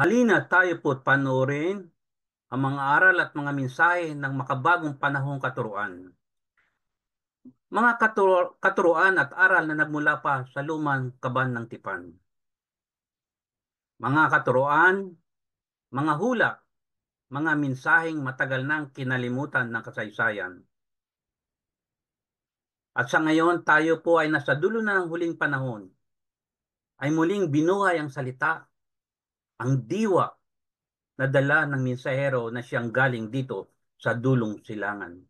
Halina tayo po't panoorin ang mga aral at mga mensahe ng makabagong panahong katuruan. Mga katuruan at aral na nagmula pa sa lumang kaban ng tipan. Mga katuruan, mga hula, mga mensaheng matagal nang kinalimutan ng kasaysayan. At sa ngayon, tayo po ay nasa dulo na ng huling panahon. Ay muling binuhay ang salita, ang diwa na dala ng mensahero na siyang galing dito sa dulong silangan.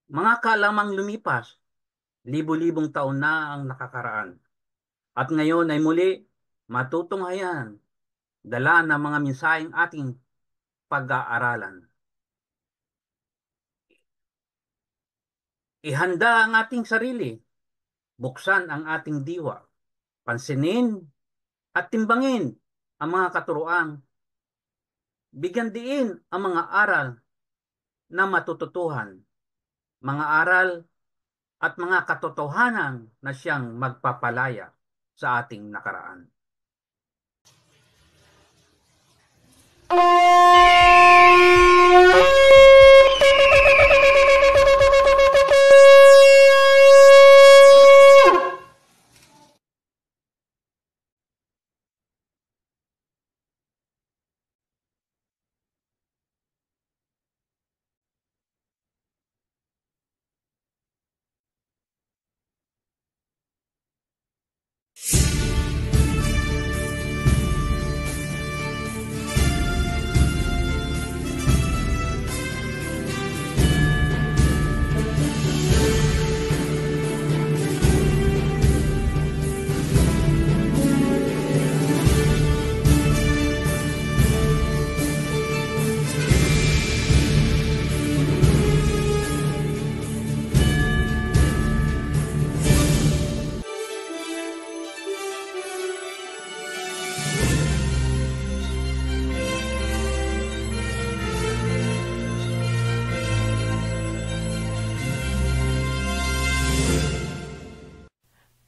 Mga kalamang lumipas, libo-libong taon na ang nakakaraan. At ngayon ay muli matutunghayan, dala ng mga mensaheng ating pag-aaralan. Ihanda ang ating sarili, buksan ang ating diwa, pansinin at timbangin ang mga katuroang, bigyan diin ang mga aral na matututuhan, mga aral at mga katotohanan na siyang magpapalaya sa ating nakaraan.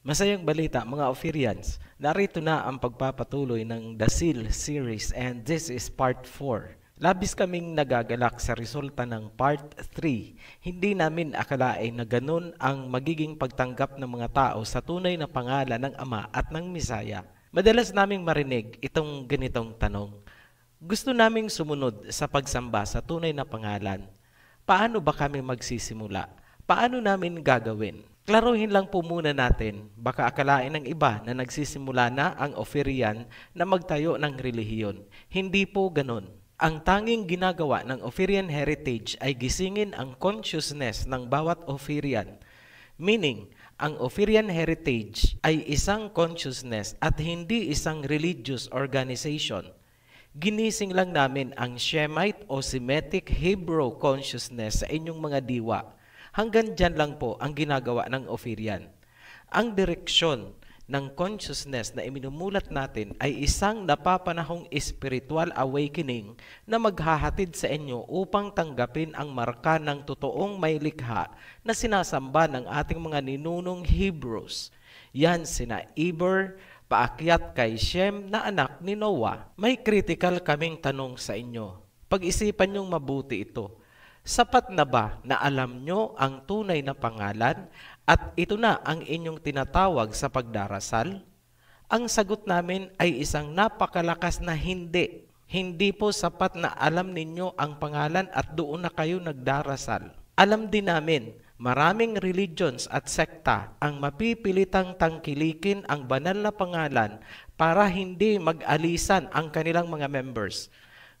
Masayang balita mga Ophirians, narito na ang pagpapatuloy ng The Seal series and this is part 4. Labis kaming nagagalak sa resulta ng part 3. Hindi namin akalain na ganun ang magiging pagtanggap ng mga tao sa tunay na pangalan ng Ama at ng Misaya. Madalas naming marinig itong ganitong tanong. Gusto naming sumunod sa pagsamba sa tunay na pangalan. Paano ba kami magsisimula? Paano namin gagawin? Klaruhin lang po muna natin, baka akalain ng iba na nagsisimula na ang Ophirian na magtayo ng relihiyon. Hindi po ganon. Ang tanging ginagawa ng Ophirian heritage ay gisingin ang consciousness ng bawat Ophirian. Meaning, ang Ophirian heritage ay isang consciousness at hindi isang religious organization. Ginising lang namin ang Shemite o Semitic Hebrew consciousness sa inyong mga diwa. Hanggang dyan lang po ang ginagawa ng Ophirian. Ang direksyon ng consciousness na iminumulat natin ay isang napapanahong spiritual awakening na maghahatid sa inyo upang tanggapin ang marka ng totoong may likha na sinasamba ng ating mga ninunong Hebrews. Yan sina Eber, paakyat kay Shem na anak ni Noah. May critical kaming tanong sa inyo. Pag-isipan niyong mabuti ito. Sapat na ba na alam nyo ang tunay na pangalan at ito na ang inyong tinatawag sa pagdarasal? Ang sagot namin ay isang napakalakas na hindi. Hindi po sapat na alam ninyo ang pangalan at doon na kayo nagdarasal. Alam din namin, maraming religions at sekta ang mapipilitang tangkilikin ang banal na pangalan para hindi mag-alisan ang kanilang mga members.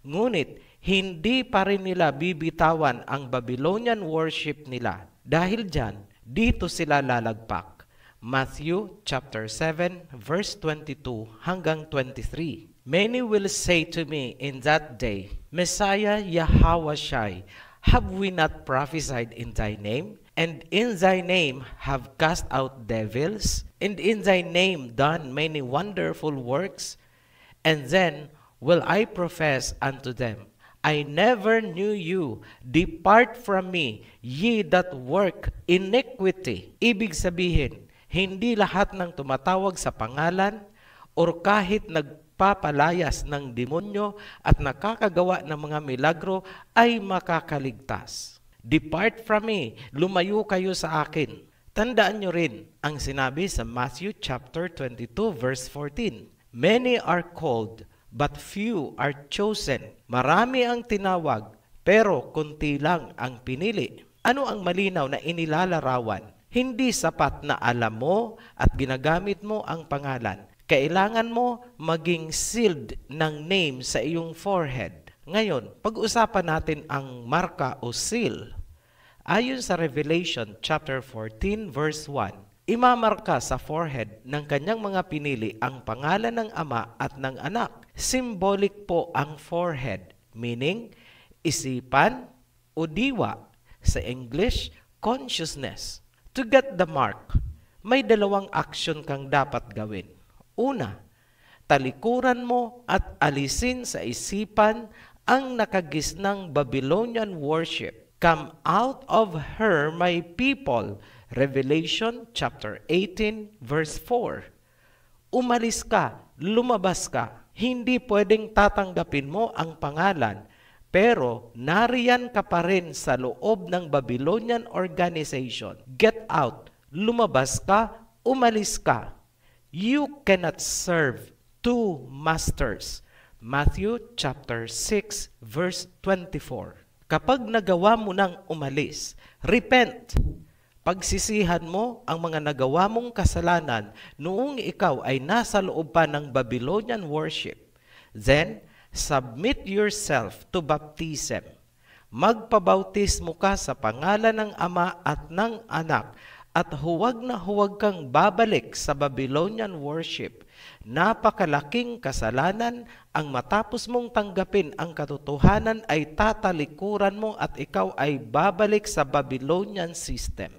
Ngunit, hindi pa rin nila bibitawan ang Babylonian worship nila. Dahil dyan, dito sila lalagpak. Matthew chapter 7 verse 22 hanggang 23. Many will say to me in that day, Messiah Yahawashai, have we not prophesied in thy name? And in thy name have cast out devils? And in thy name done many wonderful works? And then will I profess unto them, I never knew you. Depart from me, ye that work iniquity. Ibig sabihin, hindi lahat ng tumatawag sa pangalan or kahit nagpapalayas ng demonyo at nakakagawa ng mga milagro ay makakaligtas. Depart from me, lumayo kayo sa akin. Tandaan nyo rin ang sinabi sa Matthew chapter 22 verse 14. Many are called, but few are chosen. Marami ang tinawag, pero kunti lang ang pinili. Ano ang malinaw na inilalarawan? Hindi sapat na alam mo at ginagamit mo ang pangalan. Kailangan mo maging sealed ng name sa iyong forehead. Ngayon, pag-usapan natin ang marka o seal. Ayon sa Revelation chapter 14 verse 1, imamarka sa forehead ng kanyang mga pinili ang pangalan ng Ama at ng Anak. Symbolic po ang forehead, meaning isipan o diwa. Sa English, consciousness. To get the mark, may dalawang aksyon kang dapat gawin. Una, talikuran mo at alisin sa isipan ang nakagisnang Babylonian worship. Come out of her, my people. Revelation chapter 18 verse 4. Umalis ka, lumabas ka. Hindi pwedeng tatanggapin mo ang pangalan, pero nariyan ka pa rin sa loob ng Babylonian organization. Get out, lumabas ka, umalis ka. You cannot serve two masters. Matthew chapter 6 verse 24. Kapag nagawa mo nang umalis, repent. Pagsisihan mo ang mga nagawa mong kasalanan noong ikaw ay nasa loob pa ng Babylonian worship. Then, submit yourself to baptism. Magpabautismo ka sa pangalan ng Ama at ng Anak at huwag na huwag kang babalik sa Babylonian worship. Napakalaking kasalanan ang matapos mong tanggapin ang katotohanan ay tatalikuran mo at ikaw ay babalik sa Babylonian system.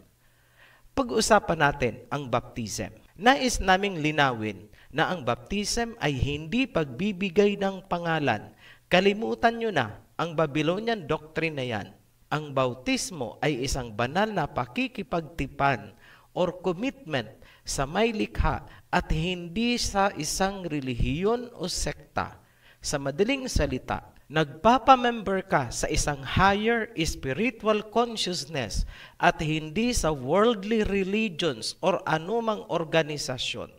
Pag-usapan natin ang baptism. Nais naming linawin na ang baptism ay hindi pagbibigay ng pangalan. Kalimutan nyo na ang Babylonian doctrine na yan. Ang bautismo ay isang banal na pakikipagtipan or commitment sa may likha at hindi sa isang relihiyon o sekta. Sa madaling salita, nagpapamember ka sa isang higher spiritual consciousness at hindi sa worldly religions or anumang organisasyon.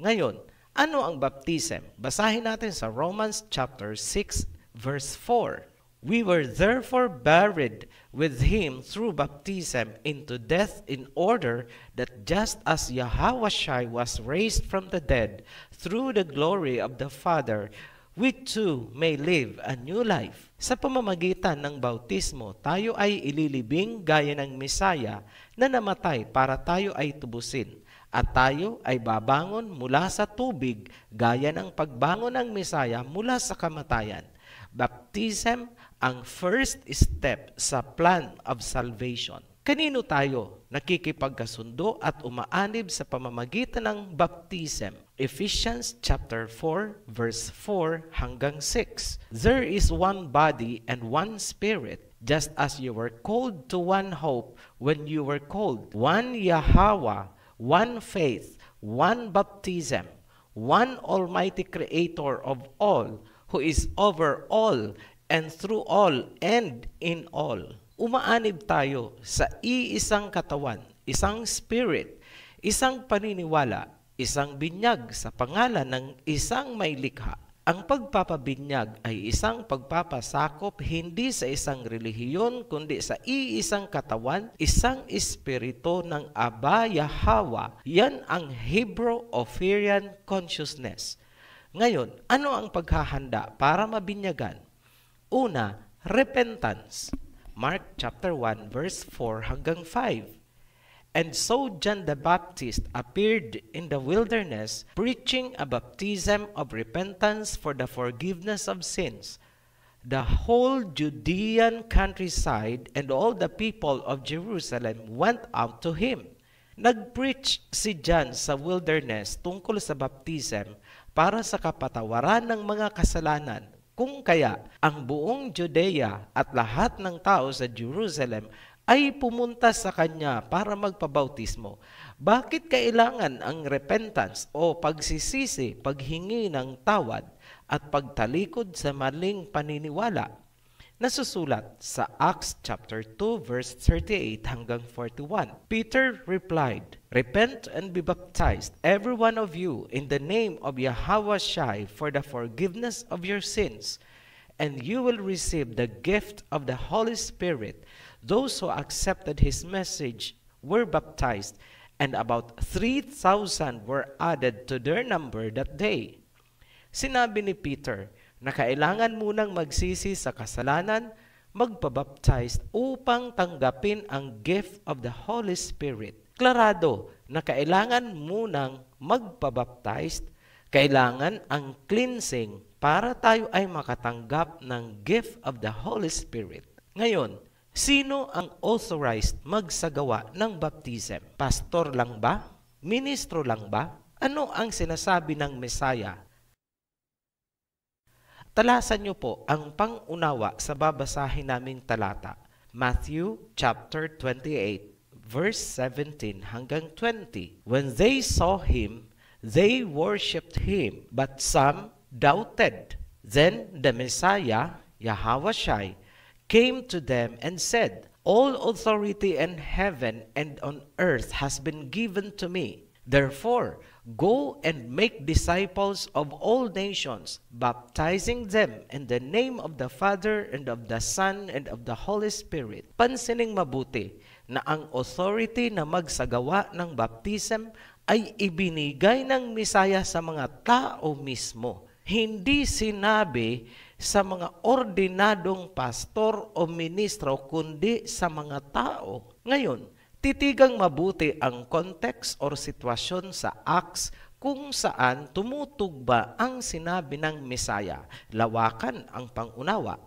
Ngayon, ano ang baptism? Basahin natin sa Romans chapter 6 verse 4. We were therefore buried with him through baptism into death in order that just as Yahushua was raised from the dead through the glory of the Father, we too may live a new life. Sa pamamagitan ng bautismo, tayo ay ililibing gaya ng Mesaya na namatay para tayo ay tubusin. At tayo ay babangon mula sa tubig gaya ng pagbangon ng Mesaya mula sa kamatayan. Baptism ang first step sa plan of salvation. Kanino tayo nakikipagkasundo at umaanib sa pamamagitan ng baptism? Ephesians chapter 4 verse 4 hanggang 6. There is one body and one spirit, just as you were called to one hope when you were called. One Yahweh, one faith, one baptism, one almighty creator of all, who is over all and through all and in all. Umaanib tayo sa iisang katawan, isang spirit, isang paniniwala, isang binyag sa pangalan ng isang may likha. Ang pagpapabinyag ay isang pagpapasakop hindi sa isang relihiyon kundi sa iisang katawan, isang espiritu ng Aba Yahweh. Yan ang Hebrew-Ophirian consciousness. Ngayon, ano ang paghahanda para mabinyagan? Una, repentance. Mark chapter 1 verse 4 hanggang 5. And so John the Baptist appeared in the wilderness, preaching a baptism of repentance for the forgiveness of sins. The whole Judean countryside and all the people of Jerusalem went out to him. Nag-preach si John sa wilderness tungkol sa baptism para sa kapatawaran ng mga kasalanan. Kung kaya, ang buong Judea at lahat ng tao sa Jerusalem ay pumunta sa kanya para magpabautismo. Bakit kailangan ang repentance o pagsisisi, paghingi ng tawad at pagtalikod sa maling paniniwala? Nasusulat sa Acts chapter 2 verse 38 hanggang 41. Peter replied, "Repent and be baptized, every one of you, in the name of Yahweh Shai for the forgiveness of your sins, and you will receive the gift of the Holy Spirit." Those who accepted his message were baptized, and about 3,000 were added to their number that day. Sinabi ni Peter na kailangan munang magsisi sa kasalanan, magpabaptize upang tanggapin ang gift of the Holy Spirit. Klarado na kailangan munang magpabaptize, kailangan ang cleansing para tayo ay makatanggap ng gift of the Holy Spirit. Ngayon, sino ang authorized magsagawa ng baptism? Pastor lang ba? Ministro lang ba? Ano ang sinasabi ng Messiah? Talasan niyo po ang pangunawa sa babasahin naming talata. Matthew chapter 28 verse 17 hanggang 20. When they saw him, they worshipped him, but some doubted. Then the Messiah, Yahweh Shai, came to them and said, "All authority in heaven and on earth has been given to me. Therefore, go and make disciples of all nations, baptizing them in the name of the Father and of the Son and of the Holy Spirit." Pansining mabuti na ang authority na magsagawa ng baptism ay ibinigay ng Messiah sa mga tao mismo. Hindi sinabi sa mga ordinadong pastor o ministro, kundi sa mga tao. Ngayon, titigang mabuti ang context or sitwasyon sa Acts kung saan tumutugba ang sinabi ng Messiah. Lawakan ang pangunawa.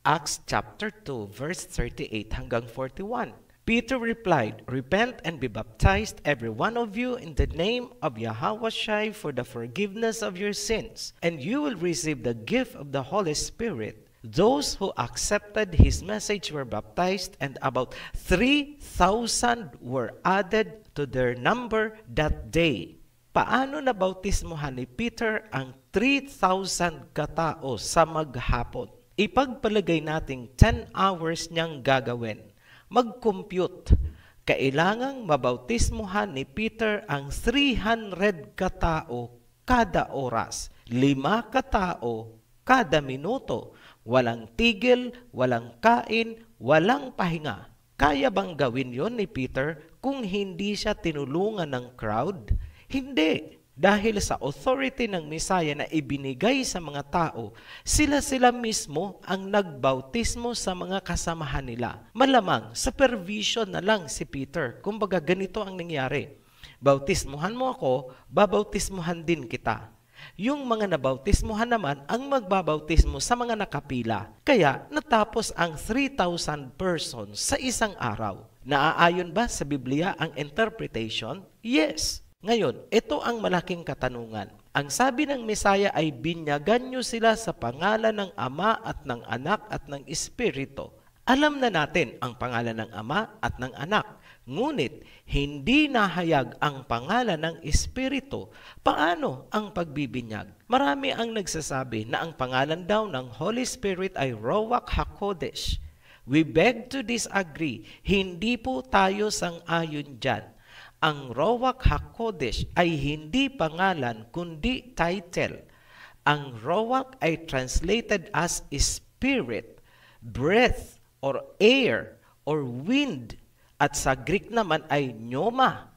Acts chapter 2 verse 38 hanggang 41. Peter replied, "Repent and be baptized, every one of you, in the name of Yahweh Shai for the forgiveness of your sins, and you will receive the gift of the Holy Spirit." Those who accepted his message were baptized, and about 3,000 were added to their number that day. Paano nabautismohan ni Peter ang 3,000 katao sa maghapon? Ipagpalagay nating 10 hours niyang gagawin. Mag-compute. Kailangang mabautismohan ni Peter ang 300 katao kada oras. 5 katao kada minuto. Walang tigil, walang kain, walang pahinga. Kaya bang gawin yon ni Peter kung hindi siya tinulungan ng crowd? Hindi. Dahil sa authority ng Messiah na ibinigay sa mga tao, sila mismo ang nagbautismo sa mga kasamahan nila. Malamang, supervision na lang si Peter. Kumbaga, ganito ang nangyari. Bautismuhan mo ako, babautismuhan din kita. Yung mga nabautismuhan naman ang magbabautismo sa mga nakapila. Kaya natapos ang 3,000 persons sa isang araw. Naaayon ba sa Biblia ang interpretation? Yes. Ngayon, ito ang malaking katanungan. Ang sabi ng Messiah ay binyagan nyo sila sa pangalan ng Ama at ng Anak at ng Espiritu. Alam na natin ang pangalan ng Ama at ng Anak. Ngunit, hindi nahayag ang pangalan ng Espiritu. Paano ang pagbibinyag? Marami ang nagsasabi na ang pangalan daw ng Holy Spirit ay Ruach HaKodesh. We beg to disagree. Hindi po tayo sang-ayon dyan. Ang Ruach HaKodesh ay hindi pangalan kundi title. Ang Ruach ay translated as spirit, breath, or air, or wind. At sa Greek naman ay pneuma.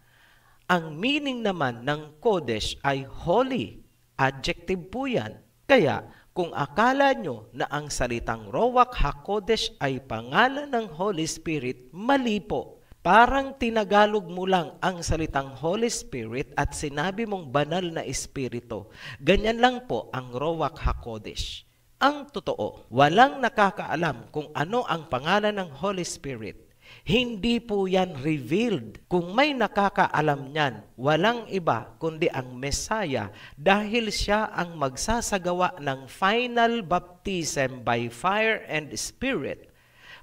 Ang meaning naman ng Kodesh ay holy. Adjective po yan. Kaya kung akala nyo na ang salitang Ruach HaKodesh ay pangalan ng Holy Spirit, mali po. Parang tinagalog mo lang ang salitang Holy Spirit at sinabi mong banal na espiritu. Ganyan lang po ang Ruach HaKodesh. Ang totoo, walang nakakaalam kung ano ang pangalan ng Holy Spirit. Hindi po yan revealed. Kung may nakakaalam niyan, walang iba kundi ang Messiah dahil siya ang magsasagawa ng final baptism by fire and spirit.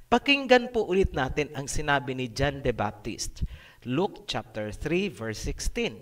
Pakinggan po ulit natin ang sinabi ni John the Baptist. Luke chapter 3 verse 16.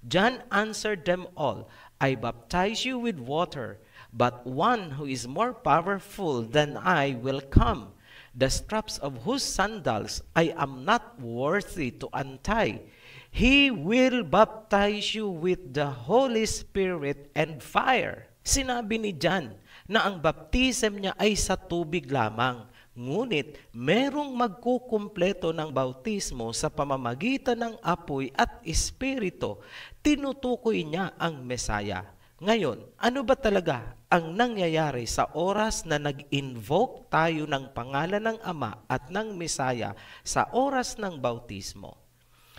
John answered them all, I baptize you with water, but one who is more powerful than I will come, the straps of whose sandals I am not worthy to untie. He will baptize you with the Holy Spirit and fire. Sinabi ni John na ang baptism niya ay sa tubig lamang. Ngunit merong magkukumpleto ng bautismo sa pamamagitan ng apoy at espiritu. Tinutukoy niya ang Mesaya. Ngayon, ano ba talaga ang nangyayari sa oras na nag-invoke tayo ng pangalan ng Ama at ng Mesaya sa oras ng bautismo?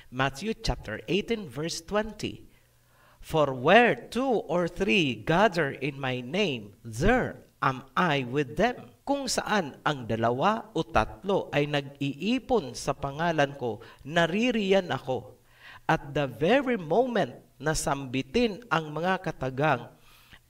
Matthew chapter 18 verse 20. For where 2 or 3 gather in my name, there am I with them. Kung saan ang 2 o 3 ay nag-iipon sa pangalan ko, naririyan ako. At the very moment na sambitin ang mga katagang,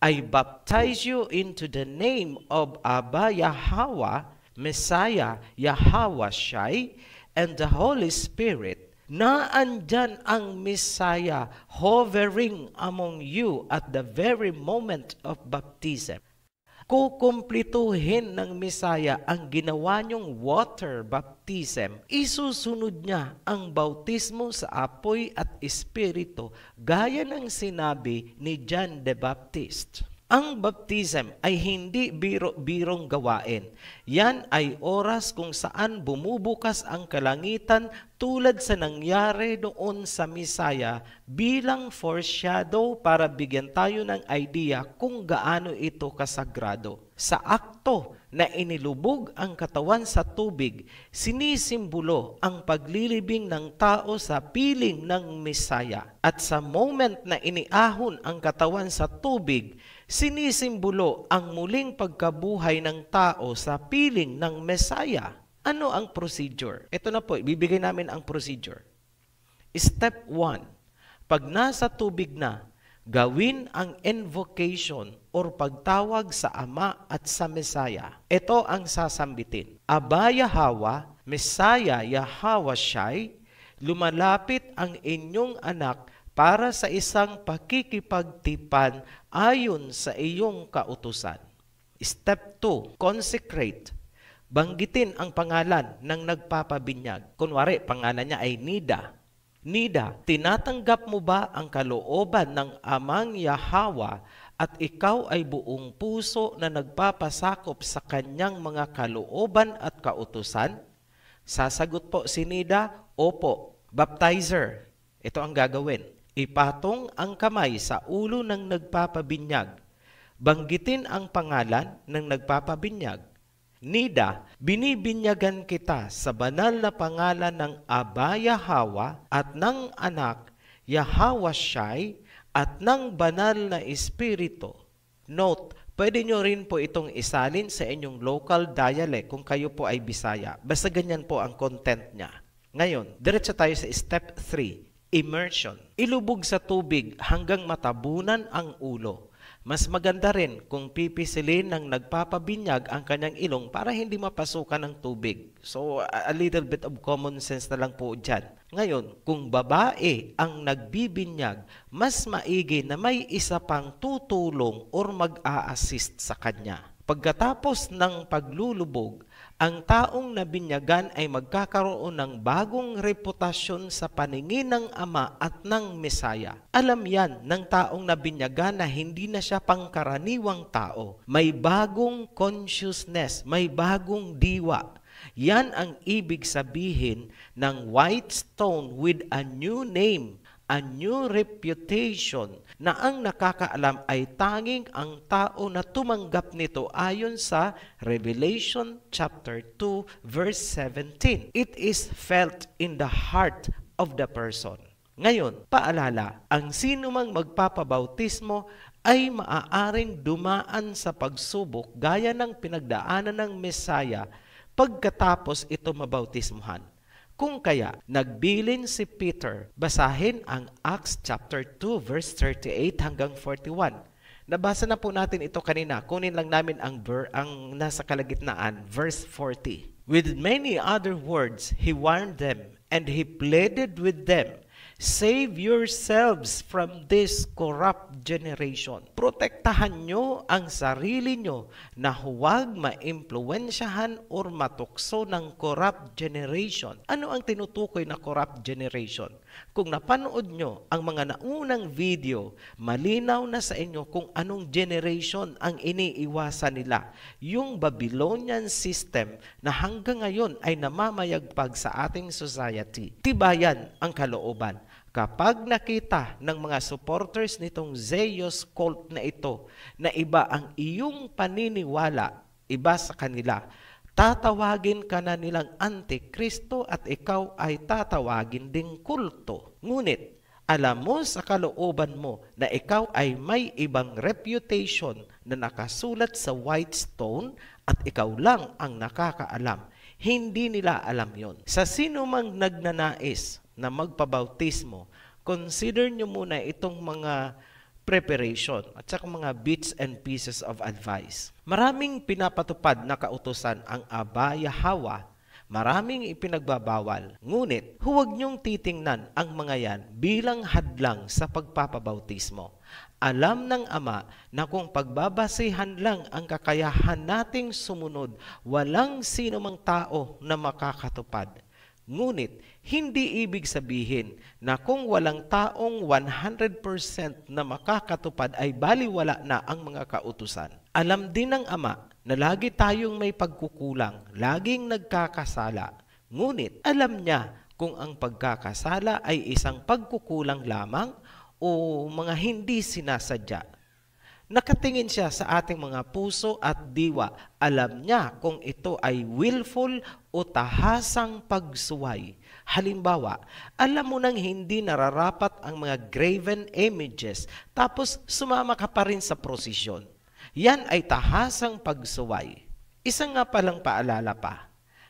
I baptize you into the name of Abba Yahweh, Messiah Yahweh Shai, and the Holy Spirit, na andyan ang Messiah hovering among you at the very moment of baptism. Kukumplituhin ng Messiah ang ginawa niyong water baptism. Isusunod niya ang bautismo sa apoy at espiritu gaya ng sinabi ni John the Baptist. Ang baptism ay hindi biro-birong gawain. Yan ay oras kung saan bumubukas ang kalangitan tulad sa nangyari doon sa Misaya bilang foreshadow para bigyan tayo ng idea kung gaano ito kasagrado. Sa akto na inilubog ang katawan sa tubig, sinisimbolo ang paglilibing ng tao sa piling ng Misaya. At sa moment na iniahon ang katawan sa tubig, sinisimbolo ang muling pagkabuhay ng tao sa piling ng Mesaya. Ano ang procedure? Ito na po, ibibigay namin ang procedure. Step 1. Pag nasa tubig na, gawin ang invocation or pagtawag sa Ama at sa Mesaya. Ito ang sasambitin. Aba Yahweh, Mesaya Yahweh Shai, lumalapit ang inyong anak para sa isang pakikipagtipan ayon sa iyong kautusan. Step 2, consecrate. Banggitin ang pangalan ng nagpapabinyag. Kunwari, pangalan niya ay Nida. Nida, tinatanggap mo ba ang kalooban ng Amang Yahweh at ikaw ay buong puso na nagpapasakop sa kanyang mga kalooban at kautusan? Sasagot po si Nida, opo. Baptizer, ito ang gagawin. Ipatong ang kamay sa ulo ng nagpapabinyag. Banggitin ang pangalan ng nagpapabinyag. Nida, binibinyagan kita sa banal na pangalan ng Aba Yahweh at ng anak Yahweh Shai at ng banal na espiritu. Note, pwede nyo rin po itong isalin sa inyong local dialect kung kayo po ay Bisaya. Basta ganyan po ang content niya. Ngayon, diretso tayo sa step 3. Immersion. Ilubog sa tubig hanggang matabunan ang ulo. Mas maganda rin kung pipisilin ng nagpapabinyag ang kanyang ilong para hindi mapasukan ng tubig. So, a little bit of common sense na lang po dyan. Ngayon, kung babae ang nagbibinyag, mas maigi na may isa pang tutulong or mag-a-assist sa kanya. Pagkatapos ng paglulubog, ang taong nabinyagan ay magkakaroon ng bagong reputasyon sa paningin ng Ama at ng Mesaya. Alam yan ng taong nabinyagan na hindi na siya pangkaraniwang tao. May bagong consciousness, may bagong diwa. Yan ang ibig sabihin ng white stone with a new name, a new reputation, na ang nakakaalam ay tanging ang tao na tumanggap nito ayon sa Revelation chapter 2 verse 17. It is felt in the heart of the person. Ngayon, paalala, ang sino mang magpapabautismo ay maaaring dumaan sa pagsubok gaya ng pinagdaanan ng Mesaya pagkatapos ito mabautismuhan. Kung kaya, nagbilin si Peter, basahin ang Acts chapter 2 verse 38 hanggang 41. Nabasa na po natin ito kanina. Kunin lang namin ang nasa kalagitnaan, verse 40. With many other words, he warned them And he pleaded with them, "Save yourselves from this corrupt generation." Protektahan nyo ang sarili nyo na huwag maimpluwensyahan o matukso ng corrupt generation. Ano ang tinutukoy na corrupt generation? Kung napanood nyo ang mga naunang video, malinaw na sa inyo kung anong generation ang iniiwasan nila. Yung Babylonian system na hanggang ngayon ay namamayagpag sa ating society. Tibayan ang kalooban. Kapag nakita ng mga supporters nitong Zeus cult na ito na iba ang iyong paniniwala, iba sa kanila, tatawagin ka na nilang Antikristo at ikaw ay tatawagin ding kulto. Ngunit, alam mo sa kalooban mo na ikaw ay may ibang reputation na nakasulat sa white stone at ikaw lang ang nakakaalam. Hindi nila alam yon. Sa sino mang nagnanais na magpabautismo, consider nyo muna itong mga preparation at saka mga bits and pieces of advice. Maraming pinapatupad na kautusan ang Aba Yahweh, maraming ipinagbabawal. Ngunit, huwag nyong titingnan ang mga yan bilang hadlang sa pagpapabautismo. Alam ng Ama na kung pagbabasihan lang ang kakayahan nating sumunod, walang sino mang tao na makakatupad. Ngunit, hindi ibig sabihin na kung walang taong 100% na makakatupad ay baliwala na ang mga kautusan. Alam din ng Ama na lagi tayong may pagkukulang, laging nagkakasala. Ngunit, alam niya kung ang pagkakasala ay isang pagkukulang lamang o mga hindi sinasadya. Nakatingin siya sa ating mga puso at diwa. Alam niya kung ito ay willful o tahasang pagsuway. Halimbawa, alam mo nang hindi nararapat ang mga graven images tapos sumama ka pa rin sa prosesyon. Yan ay tahasang pagsuway. Isa nga palang paalala pa.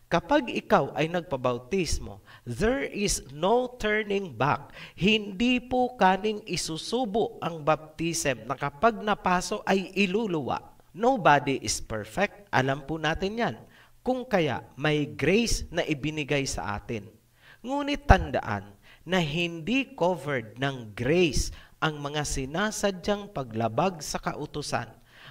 Kapag ikaw ay nagpabautismo, there is no turning back. Hindi po kaning isusubo ang baptism na kapag napaso ay iluluwa. Nobody is perfect. Alam po natin yan. Kung kaya may grace na ibinigay sa atin. Ngunit tandaan na hindi covered ng grace ang mga sinasadyang paglabag sa kautusan.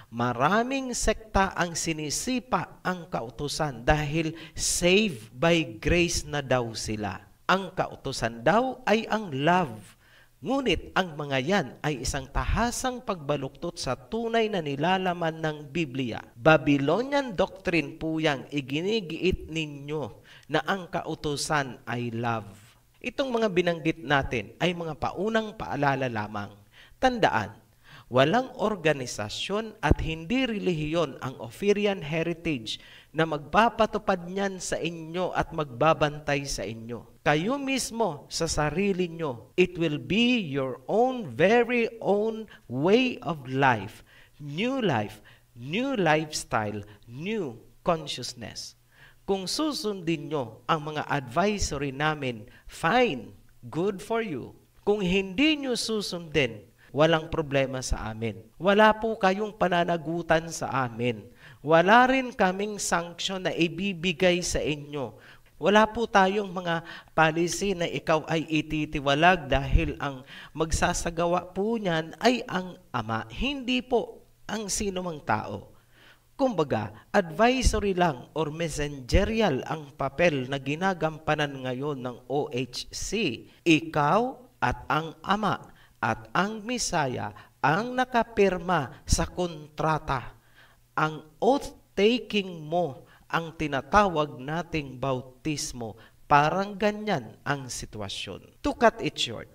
Maraming sekta ang sinisipa ang kautusan dahil saved by grace na daw sila. Ang kautusan daw ay ang love. Ngunit ang mga yan ay isang tahasang pagbaluktot sa tunay na nilalaman ng Biblia. Babylonian doctrine po yang iginigiit ninyo na ang kautusan ay love. Itong mga binanggit natin ay mga paunang paalala lamang. Tandaan, walang organisasyon at hindi relihiyon ang Ophirian heritage na magpapatupad niyan sa inyo at magbabantay sa inyo. Kayo mismo sa sarili nyo, it will be your own very own way of life, new lifestyle, new consciousness. Kung susundin nyo ang mga advisory namin, fine, good for you. Kung hindi nyo susundin, walang problema sa amin. Wala po kayong pananagutan sa amin. Wala rin kaming sanksyon na ibibigay sa inyo. Wala po tayong mga policy na ikaw ay ititiwalag dahil ang magsasagawa po niyan ay ang Ama. Hindi po ang sino mang tao. Kumbaga, advisory lang or messengerial ang papel na ginagampanan ngayon ng OHC. Ikaw at ang Ama at ang Misaya ang nakapirma sa kontrata. Ang oath-taking mo ang tinatawag nating bautismo. Parang ganyan ang sitwasyon. To cut it short,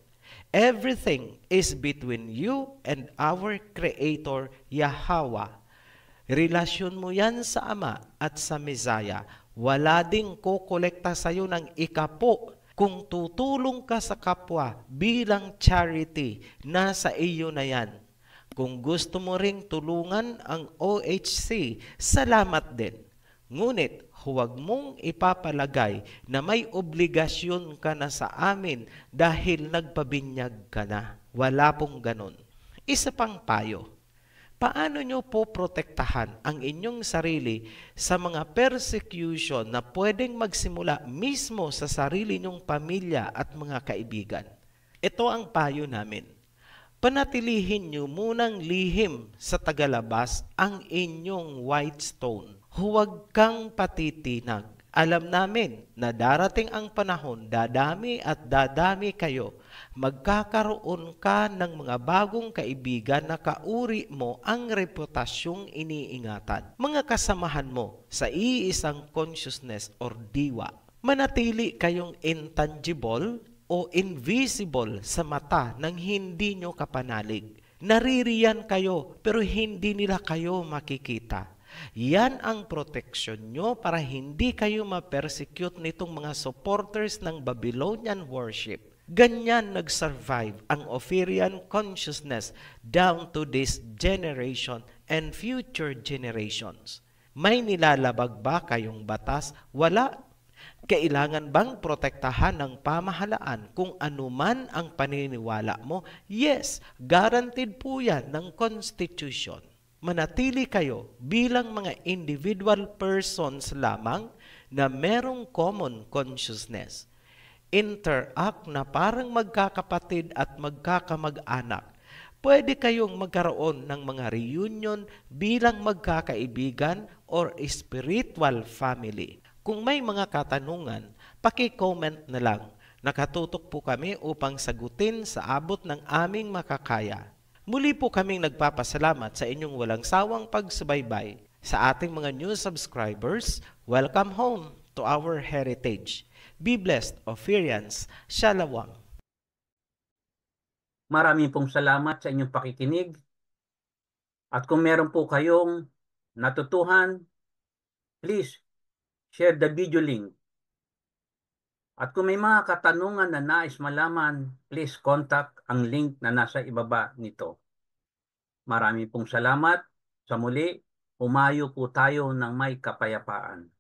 everything is between you and our Creator, Yahweh. Relasyon mo yan sa Ama at sa Misaya. Wala ding kukolekta sa iyo ng ikapo. Kung tutulong ka sa kapwa bilang charity, nasa iyo na yan. Kung gusto mo ring tulungan ang OHC, salamat din. Ngunit huwag mong ipapalagay na may obligasyon ka na sa amin dahil nagpabinyag ka na. Wala pong ganon. Isa pang payo. Paano nyo po protektahan ang inyong sarili sa mga persecution na pwedeng magsimula mismo sa sarili nyong pamilya at mga kaibigan? Ito ang payo namin. Panatilihin nyo munang lihim sa tagalabas ang inyong white stone. Huwag kang patitinag. Alam namin na darating ang panahon, dadami at dadami kayo. Magkakaroon ka ng mga bagong kaibigan na kauri mo ang reputasyong iniingatan. Mga kasamahan mo sa iisang consciousness or diwa. Manatili kayong intangible o invisible sa mata ng hindi nyo kapanalig. Naririyan kayo pero hindi nila kayo makikita. Yan ang proteksyon nyo para hindi kayo ma-persecute nitong mga supporters ng Babylonian worship. Ganyan nag-survive ang Ophirian consciousness down to this generation and future generations. May nilalabag ba kayong batas? Wala. Kailangan bang protektahan ng pamahalaan kung anuman ang paniniwala mo? Yes, guaranteed po yan ng Constitution. Manatili kayo bilang mga individual persons lamang na merong common consciousness. Interact na parang magkakapatid at magkakamag-anak. Pwede kayong magkaroon ng mga reunion bilang magkakaibigan or spiritual family. Kung may mga katanungan, paki-comment na lang. Nakatutok po kami upang sagutin sa abot ng aming makakaya. Muli po kaming nagpapasalamat sa inyong walang sawang pagsubaybay. Sa ating mga new subscribers, welcome home to our heritage. Be blessed, Ophirians. Shalom. Maraming pong salamat sa inyong pakikinig. At kung meron po kayong natutuhan, please share the video link. At kung may mga katanungan na nais malaman, please contact ang link na nasa ibaba nito. Maraming pong salamat. Sa muli, humayo po tayo ng may kapayapaan.